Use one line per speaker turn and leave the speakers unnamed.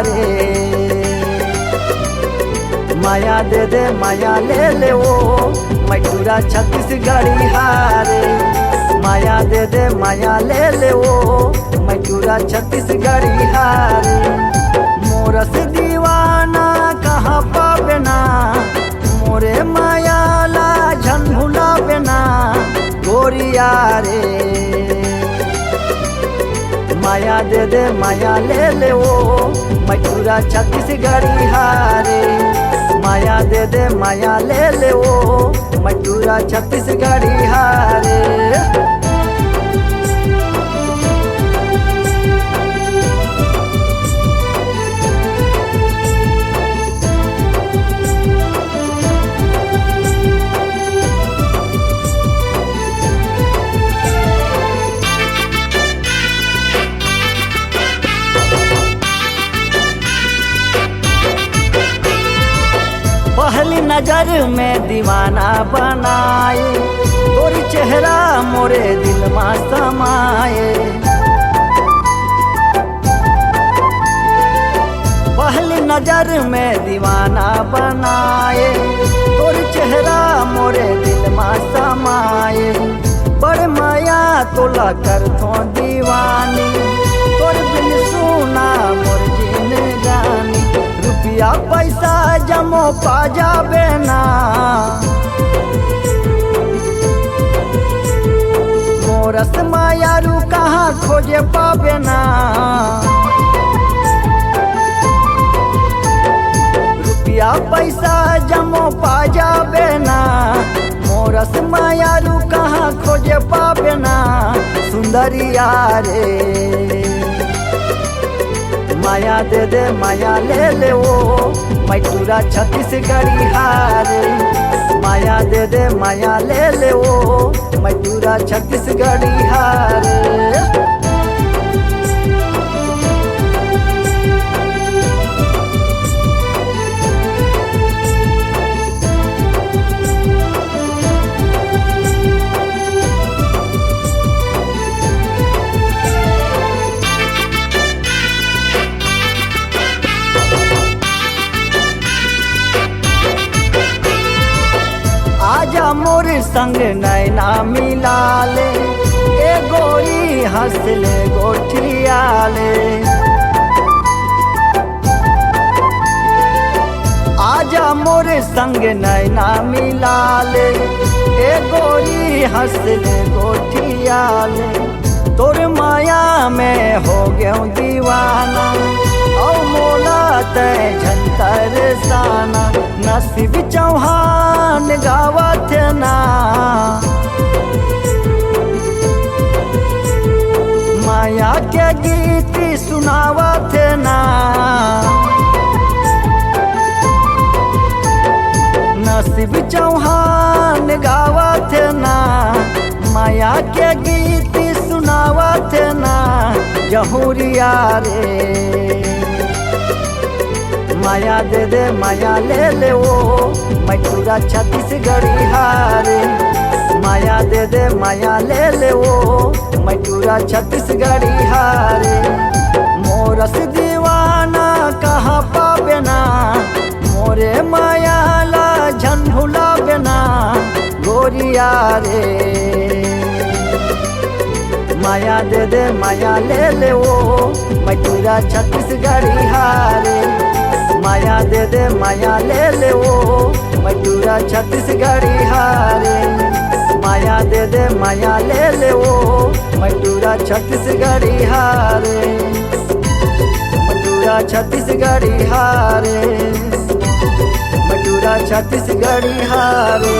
रे। माया दे दे माया ले ले वो मटूरा छत्तीसगढ़ी हारे। माया दे दे माया ले ले वो मटूरा छत्तीसगढ़ी हारे। मोरस दीवाना कहाँ पावे ना मोरे माया ला झन भुलावे ना गोरिया रे। माया दे दे माया ले ले वो मटूरा छत्तीसगढ़ी हारे। माया दे दे माया ले ले वो मटूरा छत्तीसगढ़ी हारे। पहली नजर में दीवाना बनाए तोरी चेहरा मोरे दिल में समाए। पहली नजर में दीवाना बनाए तोरी चेहरा मोरे दिल में समाए। बड़ माया तोला कर थो दीवानी तोर बिन सुना मोर जिन जानी। रुपया पैसा जमो पा जाबे ना मोरस मायारू कहाँ खोजे पाबे ना। रुपया पैसा जमो पा जाबे ना मोरस मायारू कहाँ खोजे पाबे ना सुंदरिया रे। माया दे दे माया ले ले वो मटूरा छत्तीसगढ़ी हारे। माया दे दे माया ले ले वो मटूरा छत्तीसगढ़ी हारे। आजा मोर संग नैना मिला ले ए गोरी हंस ले गोठिया ले। आजा मोर संग नैना मिला ले ए गोरी हंस ले गोठिया ले। तोर माया में हो गया दीवाना औ मोला तय झंतर साना। नसीब चौहान गावत ना माया के गीत सुनावत ना। नसीब चौहान गावत ना माया के गीत सुनावत ना जहुरिया रे। माया दे दे माया ले ले वो मटूरा छत्तीसगढ़ी हारे। माया दे दे माया ले ले वो मटूरा छत्तीसगढ़ी हारे। मोरस दीवाना कहाँ पाबे ना मोरे माया ला झन भुलाबे ना गोरिया रे। माया दे दे माया ले ले वो मटूरा छत्तीसगढ़ी हारे। माया दे दे माया ले ले वो मटूरा छत्तीसगढ़ी हारे। माया दे दे माया ले ले वो मटूरा छत्तीसगढ़ी हारे। मटूरा छत्तीसगढ़ी हारे। मटूरा छत्तीसगढ़ी हारे।